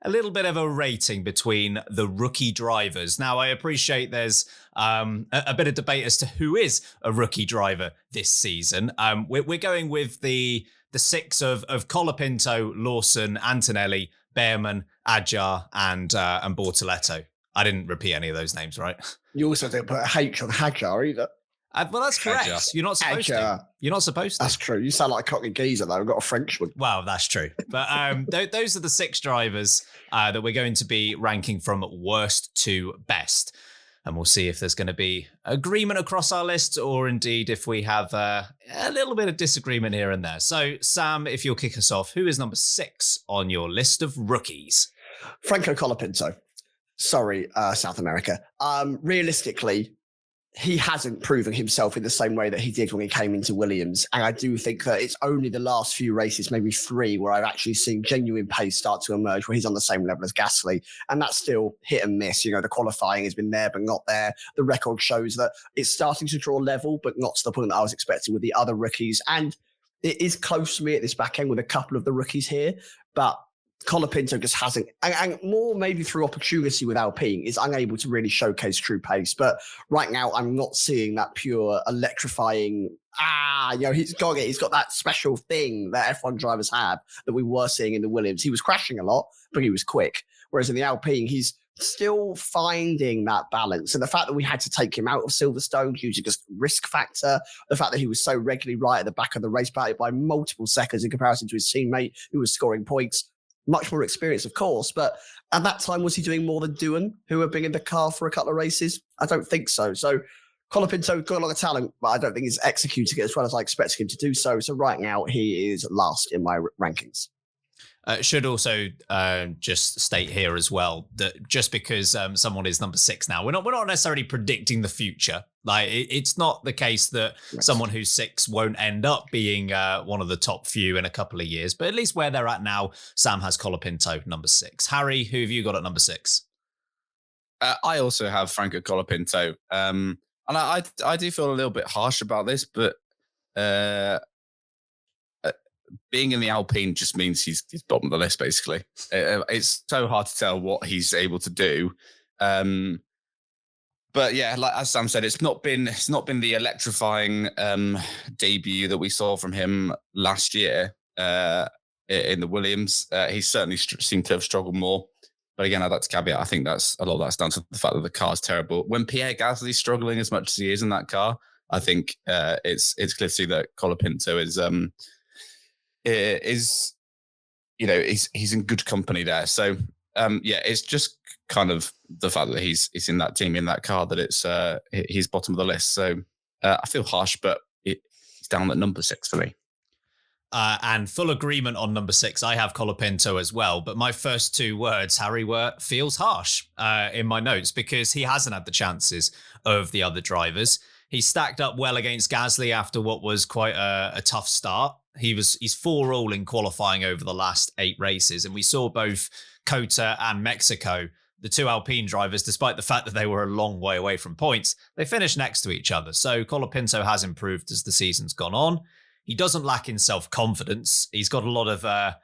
a little bit of a rating between the rookie drivers. Now, I appreciate there's a bit of debate as to who is a rookie driver this season. We're going with the six of Colapinto, Lawson, Antonelli, Behrman, Adjar, and Bortoletto. I didn't repeat any of those names, right? You also didn't put a H on Hadjar either. Well, that's correct. Adjar. You're not supposed to. You're not supposed to. That's true. You sound like a cockney geezer, though. We've got a Frenchman. Well, that's true. But those are the six drivers that we're going to be ranking from worst to best. And we'll see if there's going to be agreement across our list or indeed if we have a little bit of disagreement here and there. So, Sam, if you'll kick us off, who is number 6 on your list of rookies? Franco Colapinto. Sorry, South America. Realistically, he hasn't proven himself in the same way that he did when he came into Williams. And I do think that it's only the last few races, maybe 3, where I've actually seen genuine pace start to emerge where he's on the same level as Gasly. And that's still hit and miss. You know, the qualifying has been there, but not there. The record shows that it's starting to draw level, but not to the point that I was expecting with the other rookies. And it is close to me at this back end with a couple of the rookies here, but Colapinto just hasn't, and more maybe through opportunity with Alpine, is unable to really showcase true pace. But right now, I'm not seeing that pure electrifying, he's got it. He's got that special thing that F1 drivers have that we were seeing in the Williams. He was crashing a lot, but he was quick. Whereas in the Alpine, he's still finding that balance. And the fact that we had to take him out of Silverstone due to just risk factor, the fact that he was so regularly right at the back of the race by multiple seconds in comparison to his teammate who was scoring points. Much more experience, of course, but at that time, was he doing more than Doohan, who had been in the car for a couple of races? I don't think so. So Colapinto got a lot of talent, but I don't think he's executing it as well as I expected him to do so. So right now, he is last in my rankings. Should also just state here as well that just because someone is number 6 now, we're not necessarily predicting the future. Like it's not the case that someone who's 6 won't end up being one of the top few in a couple of years. But at least where they're at now, Sam has Colapinto number 6. Harry, who have you got at number 6? I also have Franco Colapinto, and I do feel a little bit harsh about this, but. Being in the Alpine just means he's bottom of the list, basically. It's so hard to tell what he's able to do. But yeah, like as Sam said, it's not been the electrifying debut that we saw from him last year in the Williams. He certainly seemed to have struggled more. But again, I'd like to caveat, I think that's a lot of that's down to the fact that the car's terrible. When Pierre Gasly's struggling as much as he is in that car, I think it's clear to see that Colapinto is he's in good company there. So it's just kind of the fact that he's in that team, in that car, that he's bottom of the list. So I feel harsh, but he's down at number 6 for me. And full agreement on number 6. I have Colapinto as well, but my first 2 words, Harry, were feels harsh in my notes because he hasn't had the chances of the other drivers. He stacked up well against Gasly after what was quite a tough start. He's 4-all in qualifying over the last 8 races. And we saw both COTA and Mexico, the 2 Alpine drivers, despite the fact that they were a long way away from points, they finished next to each other. So Colapinto has improved as the season's gone on. He doesn't lack in self-confidence. He's got a lot of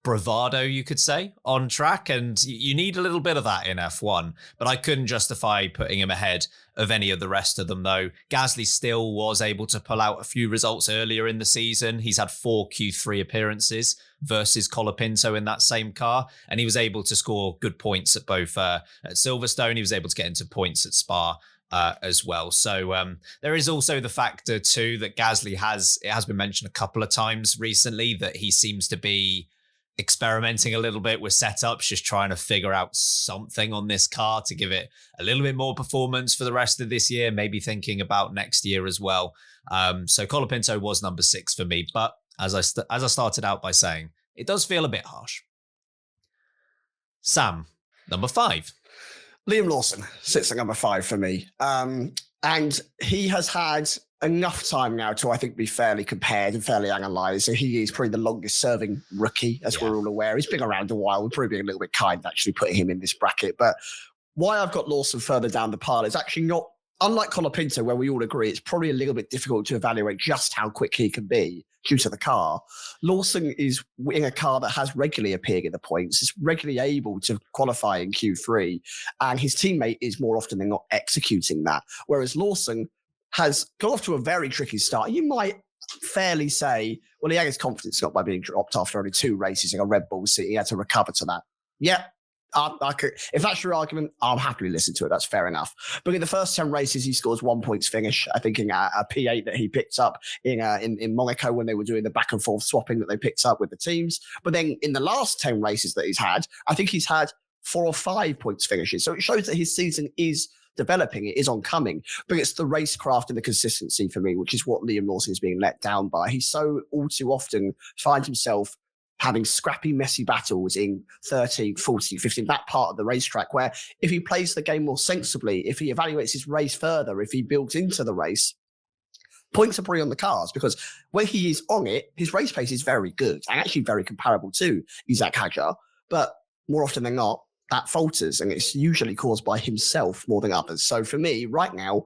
bravado, you could say, on track. And you need a little bit of that in F1. But I couldn't justify putting him ahead of any of the rest of them, though. Gasly still was able to pull out a few results earlier in the season. He's had 4 Q3 appearances versus Colapinto in that same car. And he was able to score good points at both at Silverstone. He was able to get into points at Spa as well. So there is also the factor, too, that Gasly it has been mentioned a couple of times recently that he seems to be experimenting a little bit with setups, just trying to figure out something on this car to give it a little bit more performance for the rest of this year, maybe thinking about next year as well. So Colapinto was number 6 for me, but as I started out by saying, it does feel a bit harsh. Sam, number 5. Liam Lawson sits at number 5 for me. And he has had enough time now to, I think, be fairly compared and fairly analysed. So he is probably the longest serving rookie, as we're all aware. He's been around a while. We're probably being a little bit kind, actually, putting him in this bracket. But why I've got Lawson further down the pile is actually not unlike Colapinto, where we all agree it's probably a little bit difficult to evaluate just how quick he can be due to the car, Lawson is in a car that has regularly appeared in the points, is regularly able to qualify in Q3, and his teammate is more often than not executing that. Whereas Lawson has got off to a very tricky start. You might fairly say, well, he had his confidence got by being dropped after only 2 races in a Red Bull seat. He had to recover to that. Yeah, I could, if that's your argument, I'll happily listen to it. That's fair enough. But in the first 10 races, he scores 1 points finish. I think in a P8 that he picked up in Monaco when they were doing the back and forth swapping that they picked up with the teams. But then in the last 10 races that he's had, I think he's had 4 or 5 points finishes. So it shows that his season is developing, it is oncoming, but it's the racecraft and the consistency for me, which is what Liam Lawson is being let down by. He so all too often finds himself having scrappy, messy battles in 13, 14, 15, that part of the racetrack, where if he plays the game more sensibly, if he evaluates his race further, if he builds into the race, points are probably on the cars, because when he is on it, his race pace is very good and actually very comparable to Isaac Hadjar. But more often than not, that falters, and it's usually caused by himself more than others. So for me, right now,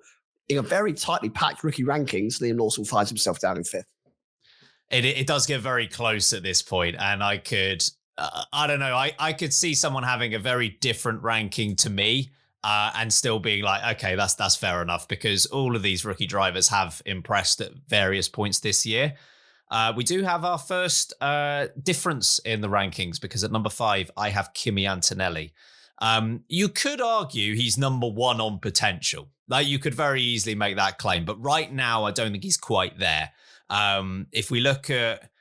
in a very tightly packed rookie rankings, Liam Lawson finds himself down in 5th. It does get very close at this point, and I could, I don't know, I could see someone having a very different ranking to me and still being like, okay, that's fair enough, because all of these rookie drivers have impressed at various points this year. We do have our first difference in the rankings, because at number 5, I have Kimi Antonelli. You could argue he's number 1 on potential. Like, you could very easily make that claim, but right now I don't think he's quite there. If we look at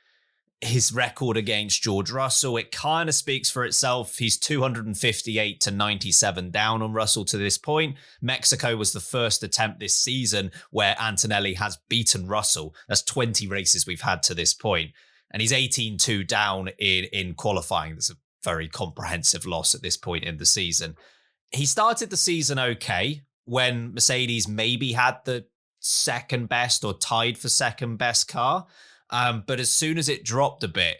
his record against George Russell, it kind of speaks for itself. He's 258 to 97 down on Russell to this point. Mexico was the first attempt this season where Antonelli has beaten Russell. That's 20 races we've had to this point. And he's 18-2 down in qualifying. That's a very comprehensive loss at this point in the season. He started the season okay when Mercedes maybe had the second best or tied for second best car. But as soon as it dropped a bit,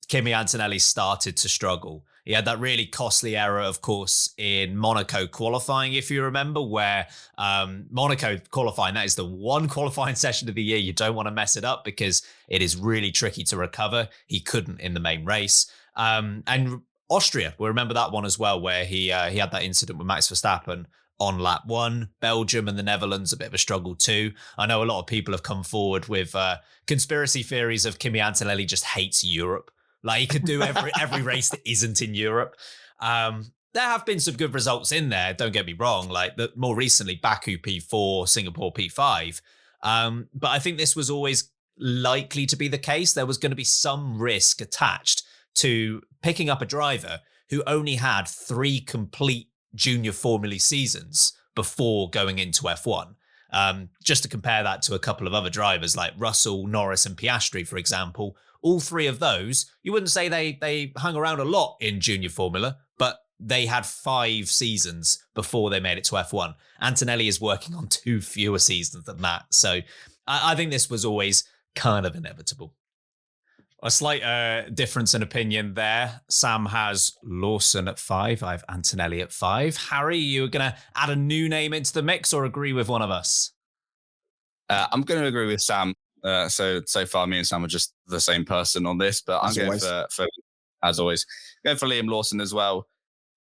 Kimi Antonelli started to struggle. He had that really costly error, of course, in Monaco qualifying, if you remember, where Monaco qualifying, that is the one qualifying session of the year you don't want to mess it up, because it is really tricky to recover. He couldn't in the main race. And Austria, we remember that one as well, where he had that incident with Max Verstappen on lap 1. Belgium and the Netherlands, a bit of a struggle too. I know a lot of people have come forward with conspiracy theories of Kimi Antonelli just hates Europe. Like, he could do every race that isn't in Europe. There have been some good results in there, don't get me wrong. Like, more recently, Baku P4, Singapore P5. But I think this was always likely to be the case. There was going to be some risk attached to picking up a driver who only had 3 complete junior Formula seasons before going into F1. Just to compare that to a couple of other drivers like Russell, Norris and Piastri, for example, all 3 of those, you wouldn't say they hung around a lot in junior Formula, but they had 5 seasons before they made it to F1. Antonelli is working on 2 fewer seasons than that. So I think this was always kind of inevitable. A slight difference in opinion there. Sam has Lawson at 5. I have Antonelli at 5. Harry, you going to add a new name into the mix or agree with one of us? I'm going to agree with Sam. So far, me and Sam are just the same person on this, but I'm going for, as always, going for Liam Lawson as well.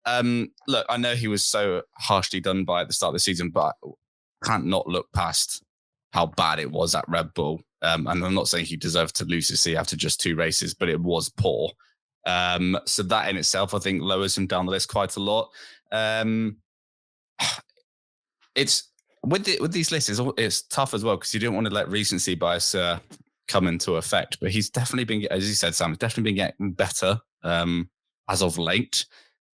Look, I know he was so harshly done by at the start of the season, but can't not look past how bad it was at Red Bull. And I'm not saying he deserved to lose his seat after just 2 races, but it was poor. So that in itself, I think, lowers him down the list quite a lot. It's with these lists, it's tough as well, because you don't want to let recency bias come into effect. But he's definitely been, as you said, Sam, he's definitely been getting better as of late.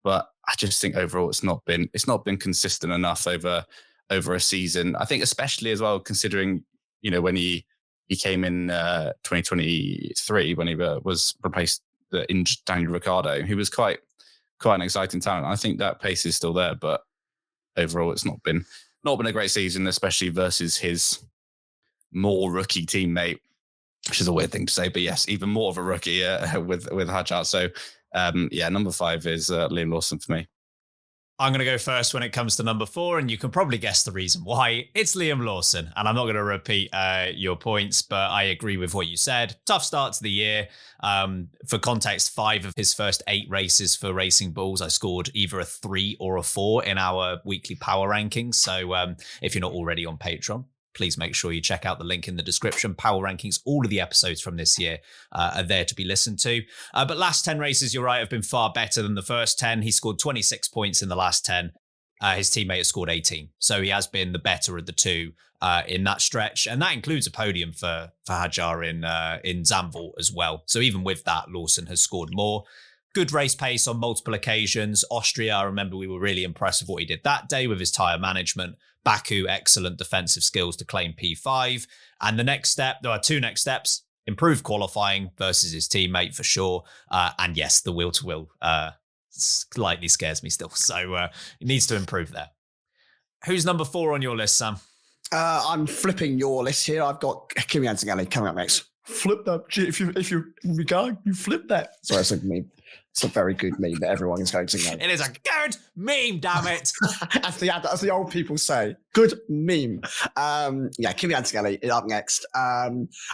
But I just think overall, it's not been consistent enough over a season. I think especially as well, considering, when he came in 2023 when he was replaced in Daniel Ricciardo. He was quite an exciting talent. I think that pace is still there, but overall it's not been a great season, especially versus his more rookie teammate, which is a weird thing to say, but yes, even more of a rookie with Hadjar. So number 5 is Liam Lawson for me. I'm going to go first when it comes to number 4, and you can probably guess the reason why. It's Liam Lawson, and I'm not going to repeat your points, but I agree with what you said. Tough start to the year. For context, 5 of his first 8 races for Racing Bulls, I scored either a 3 or a 4 in our weekly power rankings. So if you're not already on Patreon, please make sure you check out the link in the description. Power rankings, all of the episodes from this year are there to be listened to. But last 10 races, you're right, have been far better than the first 10. He scored 26 points in the last 10. His teammate has scored 18. So he has been the better of the two in that stretch. And that includes a podium for Hajar in Zandvoort as well. So even with that, Lawson has scored more. Good race pace on multiple occasions. Austria, I remember we were really impressed with what he did that day with his tyre management. Baku, excellent defensive skills to claim P5. And the next step, there are 2 next steps: improved qualifying versus his teammate for sure. And yes, the wheel-to-wheel slightly scares me still. So he needs to improve there. Who's number 4 on your list, Sam? I'm flipping your list here. I've got Kimi Antonelli coming up next. Flip that. If you regard, you flip that. Sorry, that's a meme. It's a very good meme that everyone is going to know. It is a good meme, damn it. As the old people say. Good meme. Kimi Antonelli is up next. I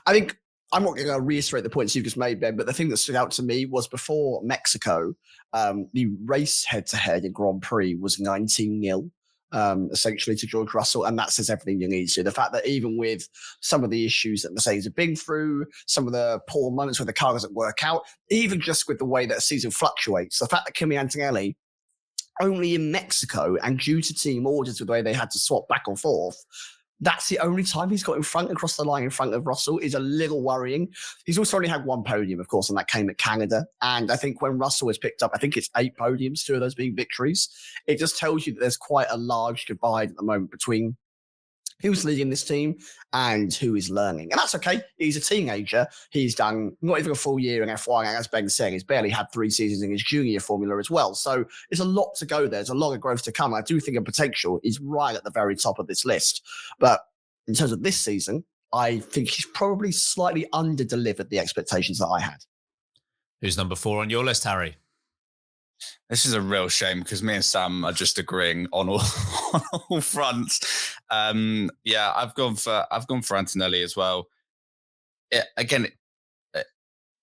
think I'm not going to reiterate the points you just made, Ben, but the thing that stood out to me was before Mexico, the race head-to-head in Grand Prix was 19-0. Essentially to George Russell, and that says everything you need to. The fact that even with some of the issues that Mercedes have been through, some of the poor moments where the car doesn't work out, even just with the way that a season fluctuates, the fact that Kimi Antonelli only in Mexico and due to team orders with the way they had to swap back and forth, that's the only time he's got in front, across the line in front of Russell, is a little worrying. He's also only had 1 podium, of course, and that came at Canada. And I think when Russell has picked up, I think it's 8 podiums, 2 of those being victories. It just tells you that there's quite a large divide at the moment between who's leading this team and who is learning. And that's okay. He's a teenager. He's done not even a full year in F1. And as Ben said, he's barely had 3 seasons in his junior formula as well. So there's a lot to go there. There's a lot of growth to come. I do think a potential is right at the very top of this list. But in terms of this season, I think he's probably slightly under-delivered the expectations that I had. Who's number 4 on your list, Harry? This is a real shame because me and Sam are just agreeing on all on all fronts. I've gone for Antonelli as well.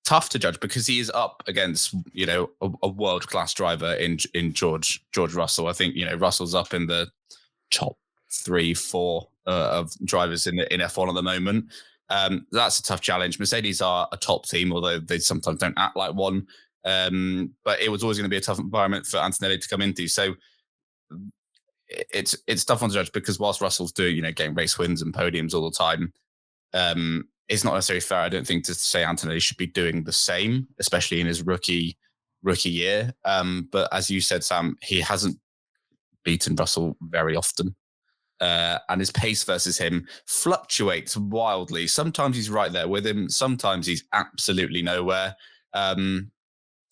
Tough to judge because he is up against a world class driver in George Russell. I think Russell's up in the top 3-4 of drivers in F1 at the moment. That's a tough challenge. Mercedes are a top team, although they sometimes don't act like one. But it was always going to be a tough environment for Antonelli to come into. So it's tough on the judge because whilst Russell's doing, getting race wins and podiums all the time, it's not necessarily fair, I don't think, to say Antonelli should be doing the same, especially in his rookie year. But as you said, Sam, he hasn't beaten Russell very often. And his pace versus him fluctuates wildly. Sometimes he's right there with him. Sometimes he's absolutely nowhere.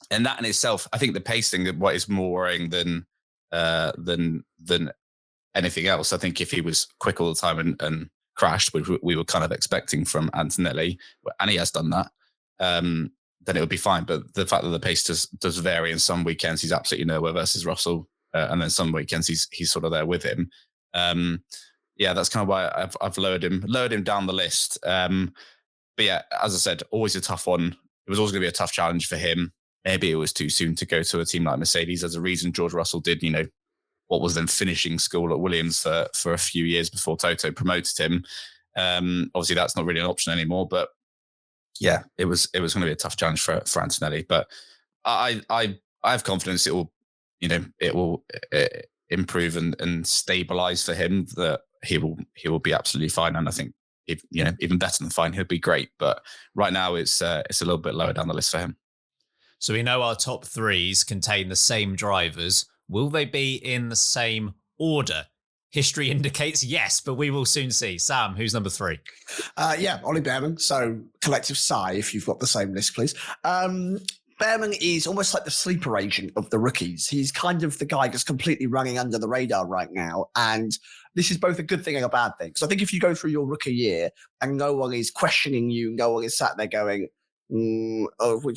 And that in itself, I think the pacing what is more worrying than anything else. I think if he was quick all the time and crashed, which we were kind of expecting from Antonelli, and he has done that, then it would be fine. But the fact that the pace does vary, in some weekends he's absolutely nowhere versus Russell, and then some weekends he's sort of there with him. That's kind of why I've lowered him down the list. But yeah, as I said, always a tough one. It was always going to be a tough challenge for him. Maybe it was too soon to go to a team like Mercedes. There's a reason George Russell did, what was then finishing school at Williams for a few years before Toto promoted him. Obviously, that's not really an option anymore. But yeah, it was going to be a tough challenge for Antonelli. But I have confidence it will improve and stabilize for him. That he will be absolutely fine. And I think even better than fine, he'll be great. But right now, it's a little bit lower down the list for him. So we know our top 3s contain the same drivers. Will they be in the same order? History indicates yes, but we will soon see. Sam, who's number 3? Ollie Behrman. So collective sigh if you've got the same list, please. Behrman is almost like the sleeper agent of the rookies. He's kind of the guy that's completely running under the radar right now. And this is both a good thing and a bad thing. So I think if you go through your rookie year and no one is questioning you, no one is sat there going, do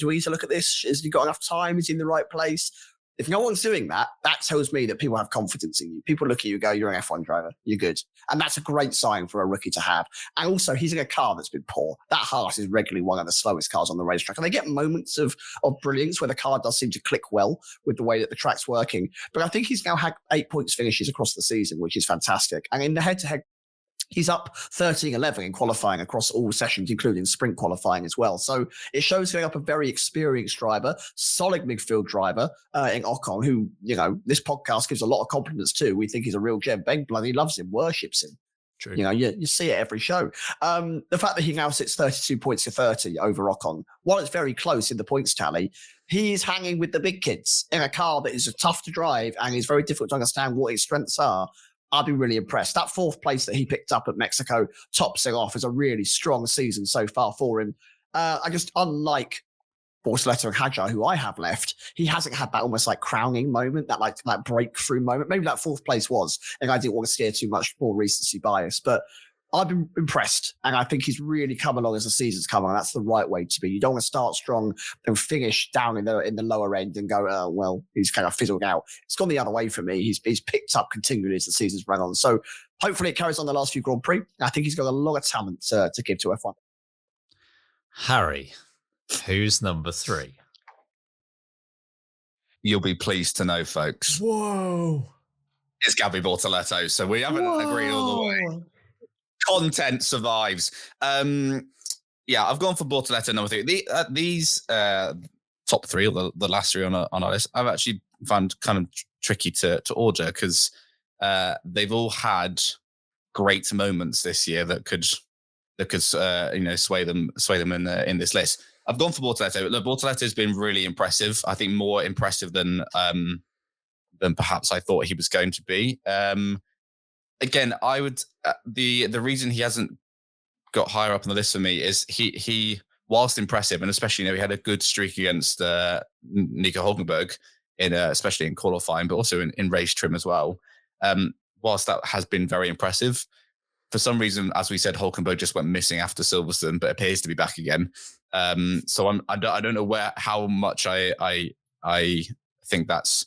we need to look at this? Has he got enough time? Is he in the right place? If no one's doing that, that tells me that people have confidence in you. People look at you and go, you're an F1 driver. You're good. And that's a great sign for a rookie to have. And also, he's in a car that's been poor. That Haas is regularly one of the slowest cars on the racetrack. And they get moments of brilliance where the car does seem to click well with the way that the track's working. But I think he's now had 8 points finishes across the season, which is fantastic. And in the head-to-head, he's up 13-11 in qualifying across all sessions, including sprint qualifying as well. So it shows going up a very experienced driver, solid midfield driver in Ocon, who, this podcast gives a lot of compliments to. We think he's a real gem. Ben bloody loves him, worships him. True. You see it every show. The fact that he now sits 32 points to 30 over Ocon, while it's very close in the points tally, he is hanging with the big kids in a car that is tough to drive and is very difficult to understand what his strengths are. I'd be really impressed. That 4th place that he picked up at Mexico tops it off as a really strong season so far for him. Unlike Bortoleto and Hadjar, who I have left, he hasn't had that almost like crowning moment, that breakthrough moment. Maybe that 4th place was, and I didn't want to scare too much more recency bias, but I've been impressed, and I think he's really come along as the season's come on. That's the right way to be. You don't want to start strong and finish down in the lower end and go, oh, well, he's kind of fizzled out. It's gone the other way for me. He's picked up continually as the season's run on. So hopefully it carries on the last few Grand Prix. I think he's got a lot of talent to give to F1. Harry, who's number 3? You'll be pleased to know, folks. Whoa. It's Gabby Bortoleto. So we haven't agreed all the way. Content survives. I've gone for Bortoleto number 3. These top 3, or the last 3 on our list, I've actually found kind of tricky to order because they've all had great moments this year that could sway them in this list. I've gone for Bortoleto. Look, Bortoleto has been really impressive. I think more impressive than perhaps I thought he was going to be. Again, I would the reason he hasn't got higher up on the list for me is he whilst impressive, and especially he had a good streak against Nico Hulkenberg especially in qualifying, but also in race trim as well. Whilst that has been very impressive, for some reason, as we said, Hulkenberg just went missing after Silverstone, but appears to be back again. So I don't know how much I think that's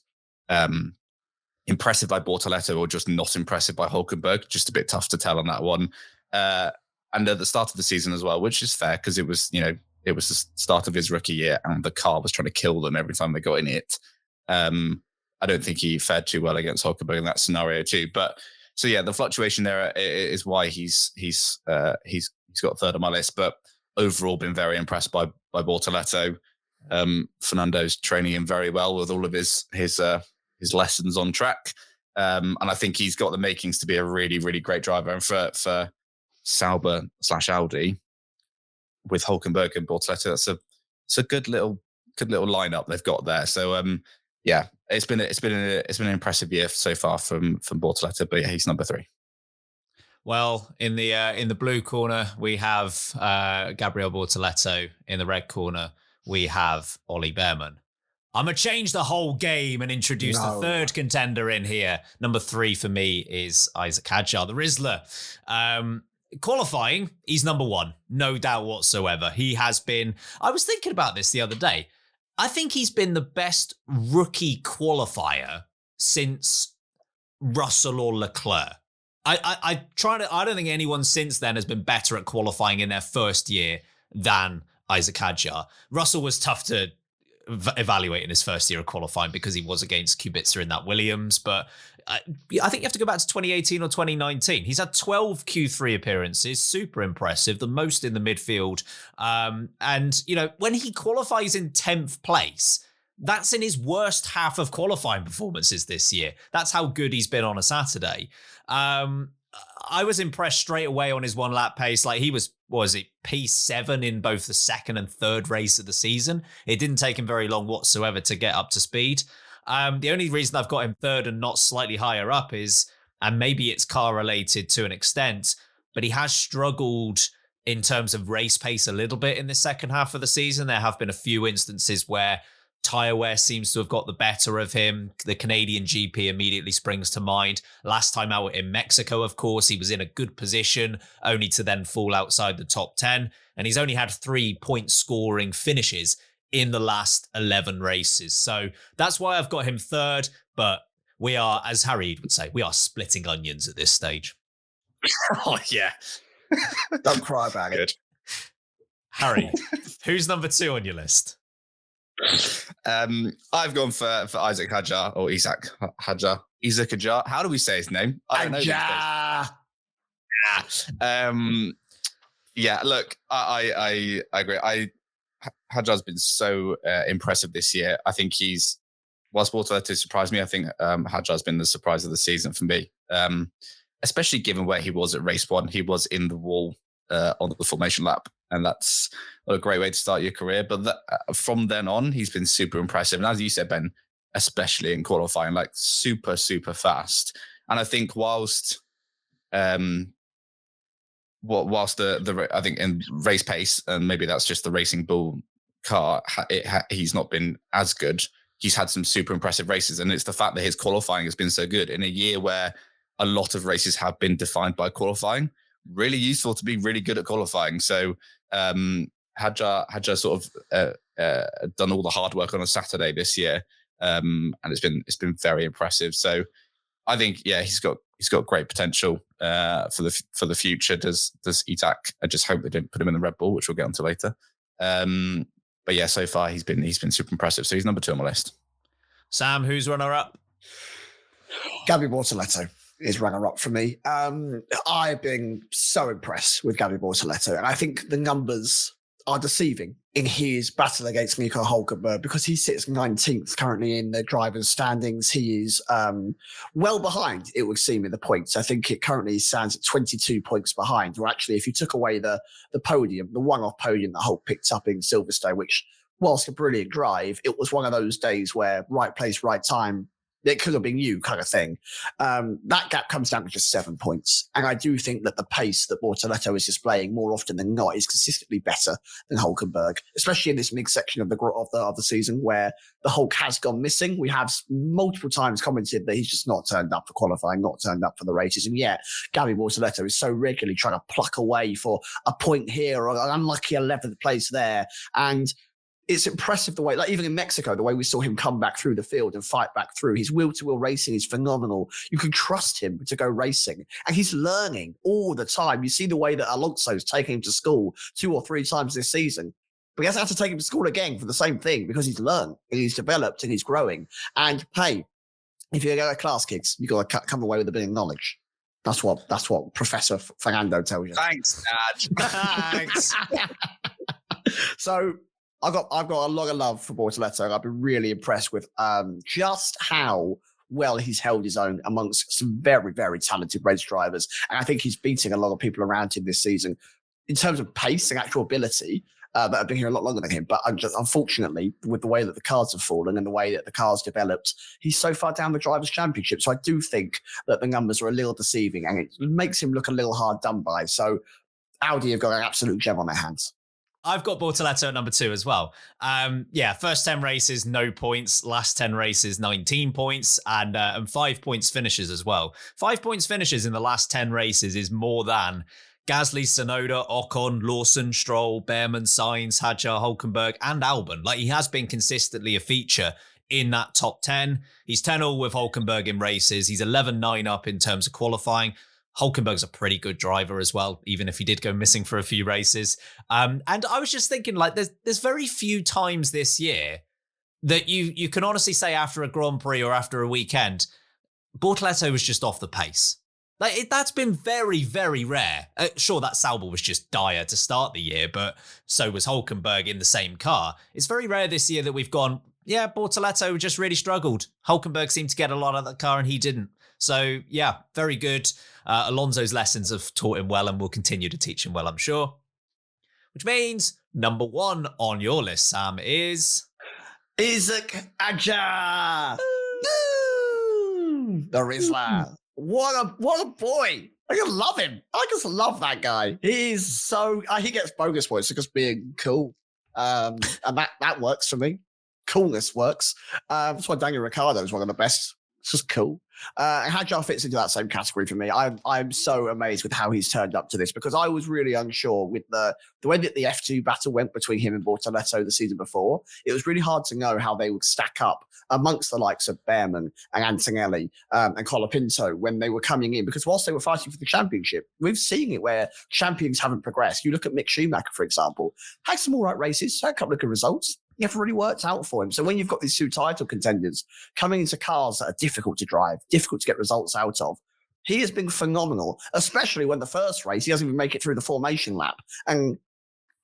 impressive by Bortoleto or just not impressive by Hulkenberg. Just a bit tough to tell on that one. And at the start of the season as well, which is fair because it was the start of his rookie year and the car was trying to kill them every time they got in it. I don't think he fared too well against Hulkenberg in that scenario too. But so yeah, the fluctuation there is why he's got 3rd on my list. But overall, been very impressed by Bortoleto. Fernando's training him very well with all of his lessons on track. And I think he's got the makings to be a really, really great driver. And for Sauber/Audi with Hulkenberg and Bortoleto, it's a good little lineup they've got there. So it's been an impressive year so far from Bortoleto, but he's number 3. Well, in the blue corner we have Gabriel Bortoleto. In the red corner we have Ollie Behrman. I'm going to change the whole game and introduce the 3rd contender in here. Number 3 for me is Isaac Hadjar, the Rizzler. Qualifying, he's number 1, no doubt whatsoever. He has been, I was thinking about this the other day. I think he's been the best rookie qualifier since Russell or Leclerc. I don't think anyone since then has been better at qualifying in their first year than Isaac Hadjar. Russell was tough to evaluate in his first year of qualifying because he was against Kubica in that Williams, but I think you have to go back to 2018 or 2019. He's had 12 Q3 appearances, super impressive, the most in the midfield. And when he qualifies in 10th place, that's in his worst half of qualifying performances this year. That's how good he's been on a Saturday. I was impressed straight away on his 1 lap pace. Like he was P7 in both the 2nd and 3rd race of the season. It didn't take him very long whatsoever to get up to speed. The only reason I've got him 3rd and not slightly higher up is, and maybe it's car related to an extent, but he has struggled in terms of race pace a little bit in the second half of the season. There have been a few instances where tyre wear seems to have got the better of him. The Canadian GP immediately springs to mind. Last time out in Mexico, of course, he was in a good position, only to then fall outside the top 10. And he's only had 3 point scoring finishes in the last 11 races. So that's why I've got him third. But we are, as Harry would say, we are splitting onions at this stage. Oh, yeah. Don't cry about it. Harry, who's number 2 on your list? I've gone for Isaac Hadjar or Isaac Hadjar. Isaac Hadjar. How do we say his name? I don't know. Yeah, look, I agree. Hadjar's been so impressive this year. I think whilst Bortoleto surprised me, I think Hadjar's been the surprise of the season for me. Especially given where he was at race 1. He was in the wall on the formation lap. And that's not a great way to start your career. But from then on, he's been super impressive. And as you said, Ben, especially in qualifying, like super, super fast. And I think whilst the I think in race pace, and maybe that's just the Racing Bull car, he's not been as good. He's had some super impressive races. And it's the fact that his qualifying has been so good in a year where a lot of races have been defined by qualifying. Really useful to be really good at qualifying. So Hadjar sort of done all the hard work on a Saturday this year, and it's been very impressive. So I think he's got great potential for the future. Does Isaac? I just hope they didn't put him in the Red Bull, which we'll get onto later. But yeah, so far he's been super impressive. So he's number 2 on my list. Sam, who's runner up? Gabby Bortoleto is runner-up for me. I've been so impressed with Gabby Bortoleto, and I think the numbers are deceiving in his battle against Nico Hülkenberg because he sits 19th currently in the drivers' standings. He is well behind, it would seem, in the points. I think it currently stands at 22 points behind, or actually, if you took away the podium, the one-off podium that Hulk picked up in Silverstone, which, whilst a brilliant drive, it was one of those days where right place, right time, it could have been you kind of thing. That gap comes down to just 7 points. And I do think that the pace that Bortoleto is displaying more often than not is consistently better than Hülkenberg, especially in this mid-section of the season where the Hulk has gone missing. We have multiple times commented that he's just not turned up for qualifying, not turned up for the races. And yet, Gabby Bortoleto is so regularly trying to pluck away for a point here or an unlucky 11th place there. And it's impressive the way, like even in Mexico, the way we saw him come back through the field and fight back through. His will-to-will racing is phenomenal. You can trust him to go racing. And he's learning all the time. You see the way that Alonso's taking him to school 2 or 3 times this season. But he hasn't had to take him to school again for the same thing because he's learned and he's developed and he's growing. And hey, if you're going to class, kids, you've got to come away with a bit of knowledge. That's what Professor Fernando tells you. Thanks, Dad. Thanks. So I've got a lot of love for Bortoleto. I've been really impressed with just how well he's held his own amongst some very, very talented race drivers. And I think he's beating a lot of people around him this season in terms of pace and actual ability that have been here a lot longer than him. But unfortunately, with the way that the cars have fallen and the way that the cars developed, he's so far down the Drivers' Championship. So I do think that the numbers are a little deceiving and it makes him look a little hard done by. So Audi have got an absolute gem on their hands. I've got Bortoleto at number 2 as well. First 10 races, no points. Last 10 races, 19 points and 5 points finishes as well. 5 points finishes in the last 10 races is more than Gasly, Tsunoda, Ocon, Lawson, Stroll, Behrman, Sainz, Hadjar, Hülkenberg and Albon. Like he has been consistently a feature in that top 10. He's 10-all with Hülkenberg in races. He's 11-9 up in terms of qualifying. Hülkenberg's a pretty good driver as well, even if he did go missing for a few races. And I was just thinking, like, there's very few times this year that you can honestly say after a Grand Prix or after a weekend, Bortoleto was just off the pace. Like that's been very, very rare. Sure, that Sauber was just dire to start the year, but so was Hülkenberg in the same car. It's very rare this year that we've gone, yeah, Bortoleto just really struggled. Hülkenberg seemed to get a lot out of the car and he didn't. So yeah, very good. Alonso's lessons have taught him well and will continue to teach him well, I'm sure. Which means number 1 on your list, Sam, is Isaac Hadjar. The Rizzler. What a boy. I just love him. I just love that guy. He's so he gets bogus points for just being cool. And that works for me. Coolness works. That's why Daniel Ricciardo is one of the best. It's just cool. And Hadjar fits into that same category for me. I'm so amazed with how he's turned up to this because I was really unsure with the way that the F2 battle went between him and Bortoletto the season before. It was really hard to know how they would stack up amongst the likes of Behrman and Antonelli and Colapinto when they were coming in, because whilst they were fighting for the championship, we've seen it where champions haven't progressed. You look at Mick Schumacher, for example, had some all right races, had a couple of good results. It never really worked out for him. So when you've got these two title contenders coming into cars that are difficult to drive, difficult to get results out of, he has been phenomenal, especially when the first race, he doesn't even make it through the formation lap. And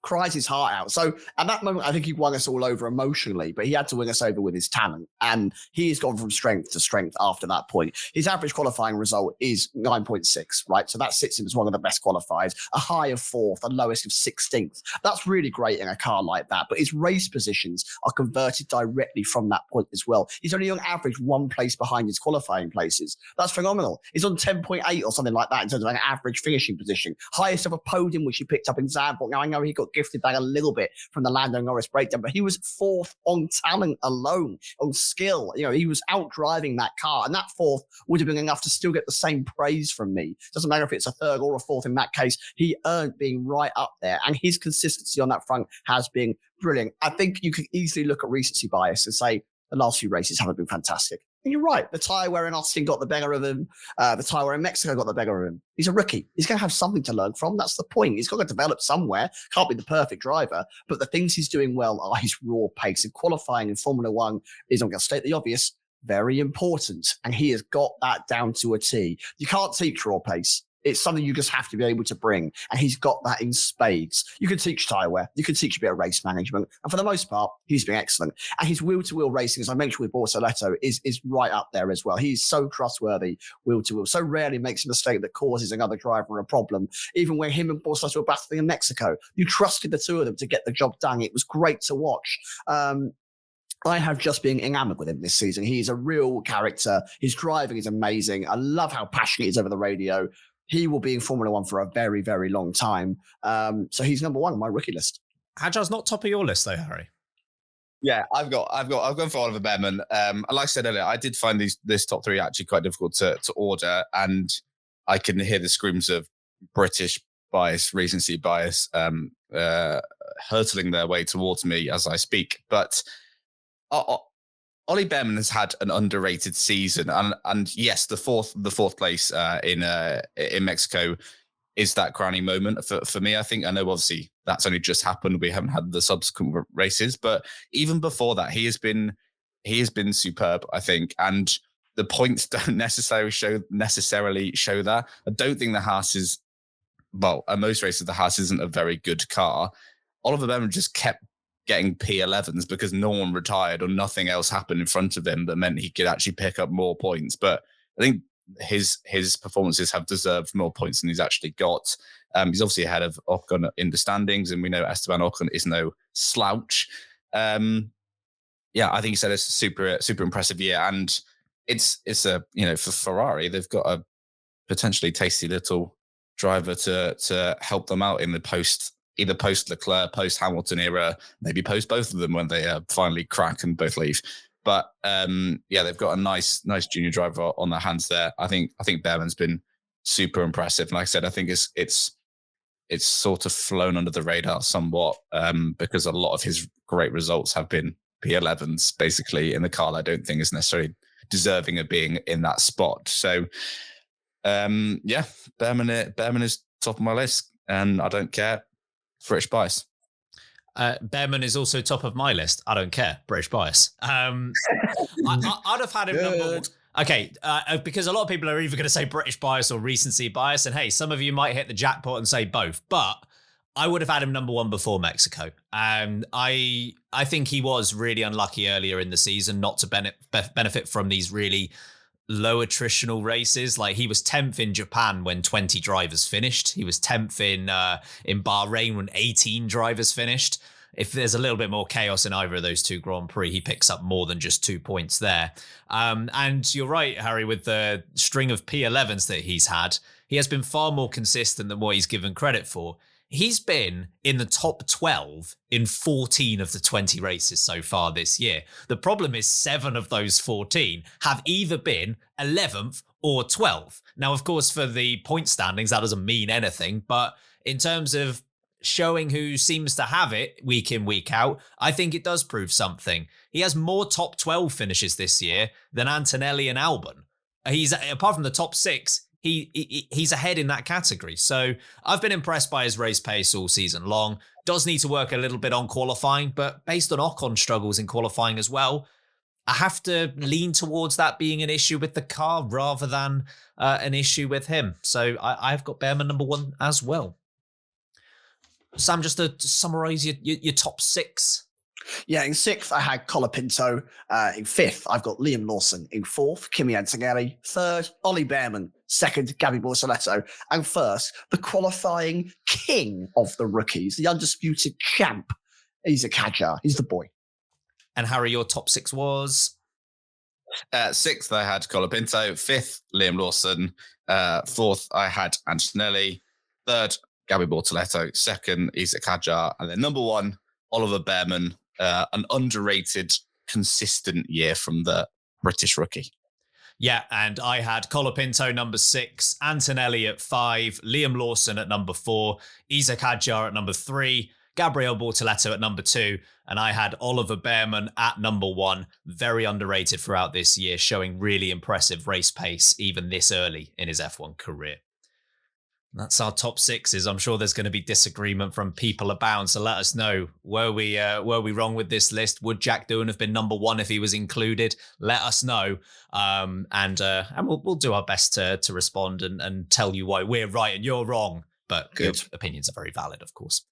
cries his heart out. So at that moment, I think he won us all over emotionally, but he had to win us over with his talent. And he has gone from strength to strength after that point. His average qualifying result is 9.6, right? So that sits him as one of the best qualifiers, a high of 4th, a lowest of 16th. That's really great in a car like that. But his race positions are converted directly from that point as well. He's only on average 1 place behind his qualifying places. That's phenomenal. He's on 10.8 or something like that in terms of an average finishing position. Highest of a podium, which he picked up in Zandvoort. Now, I know he got gifted back a little bit from the Lando Norris breakdown, but he was 4th on talent alone, on skill. You know, he was out driving that car, and that 4th would have been enough to still get the same praise from me. Doesn't matter if it's a 3rd or a 4th in that case. He earned being right up there, and his consistency on that front has been brilliant. I think you could easily look at recency bias and say the last few races haven't been fantastic. And you're right. The tyre wear in Austin got the better of him. The tyre wear in Mexico got the better of him. He's a rookie. He's going to have something to learn from. That's the point. He's got to develop somewhere. Can't be the perfect driver. But the things he's doing well are his raw pace. And qualifying in Formula One is, I'm going to state the obvious, very important. And he has got that down to a T. You can't teach raw pace. It's something you just have to be able to bring. And he's got that in spades. You can teach tyre wear. You can teach a bit of race management. And for the most part, he's been excellent. And his wheel-to-wheel racing, as I mentioned with Bortoletto, is right up there as well. He's so trustworthy wheel-to-wheel. So rarely makes a mistake that causes another driver a problem. Even when him and Bortoletto were battling in Mexico, you trusted the two of them to get the job done. It was great to watch. I have just been enamored with him this season. He's a real character. His driving is amazing. I love how passionate he is over the radio. He will be in Formula One for a very, very long time. So he's number 1 on my rookie list. Hadjar's not top of your list though, Harry. Yeah, I've gone for Oliver Behrman. Like I said earlier, I did find this top 3 actually quite difficult to order, and I can hear the screams of British bias, recency bias, hurtling their way towards me as I speak. But Ollie Behrman has had an underrated season, and yes, the fourth place in Mexico is that crowning moment for me. I think, I know obviously that's only just happened. We haven't had the subsequent races, but even before that, he has been superb, I think. And the points don't necessarily show that. I don't think the Haas is, well, at most races, the Haas isn't a very good car. Oliver Behrman just kept getting P11s because no one retired or nothing else happened in front of him that meant he could actually pick up more points. But I think his performances have deserved more points than he's actually got. He's obviously ahead of Ocon in the standings, and we know Esteban Ocon is no slouch. I think he said it's a super impressive year, and it's a, you know, for Ferrari, they've got a potentially tasty little driver to help them out in the either post Leclerc, post Hamilton era, maybe post both of them when they finally crack and both leave. But they've got a nice junior driver on their hands there. I think Behrman's been super impressive, and like I said, I think it's sort of flown under the radar somewhat because a lot of his great results have been P11s, basically in the car. I don't think is necessarily deserving of being in that spot. So Behrman is top of my list, and I don't care. British bias. Behrman is also top of my list. I don't care. British bias. I'd have had him number 1. Okay, because a lot of people are either going to say British bias or recency bias, and hey, some of you might hit the jackpot and say both, but I would have had him number 1 before Mexico. I think he was really unlucky earlier in the season not to benefit from these really low attritional races. Like, he was 10th in Japan when 20 drivers finished. He was 10th in Bahrain when 18 drivers finished. If there's a little bit more chaos in either of those two Grand Prix, he picks up more than just 2 points there. And you're right, Harry, with the string of P11s that he's had, he has been far more consistent than what he's given credit for. he's been in the top 12 in 14 of the 20 races so far this year. The problem is 7 of those 14 have either been 11th or 12th. Now, of course, for the point standings, that doesn't mean anything. But in terms of showing who seems to have it week in, week out, I think it does prove something. He has more top 12 finishes this year than Antonelli and Albon. He's, apart from the top 6, he's ahead in that category. So I've been impressed by his race pace all season long. Does need to work a little bit on qualifying, but based on Ocon struggles in qualifying as well, I have to lean towards that being an issue with the car rather than an issue with him. So I've got Behrman number 1 as well. Sam, just to summarize your top 6. Yeah, in 6th, I had Colapinto. In 5th, I've got Liam Lawson. In 4th, Kimi Antonelli. 3rd, Ollie Behrman. 2nd, Gabby Bortoletto. And 1st, the qualifying king of the rookies, the undisputed champ. He's a Kadjar. He's the boy. And Harry, your top 6 was? 6th, I had Colapinto. 5th, Liam Lawson. 4th, I had Antonelli. 3rd, Gabby Bortoletto. 2nd, Isa Kadjar. And then number 1, Oliver Behrman. An underrated, consistent year from the British rookie. Yeah, and I had Colapinto number 6, Antonelli at 5, Liam Lawson at number 4, Isa Kadjar at number 3, Gabriel Bortoletto at number 2, and I had Oliver Behrman at number 1. Very underrated throughout this year, showing really impressive race pace even this early in his F1 career. That's our top 6s. I'm sure there's going to be disagreement from people abound. So let us know. Were we wrong with this list? Would Jack Doohan have been number 1 if he was included? Let us know. And we'll do our best to respond and tell you why we're right and you're wrong. But your opinions are very valid, of course.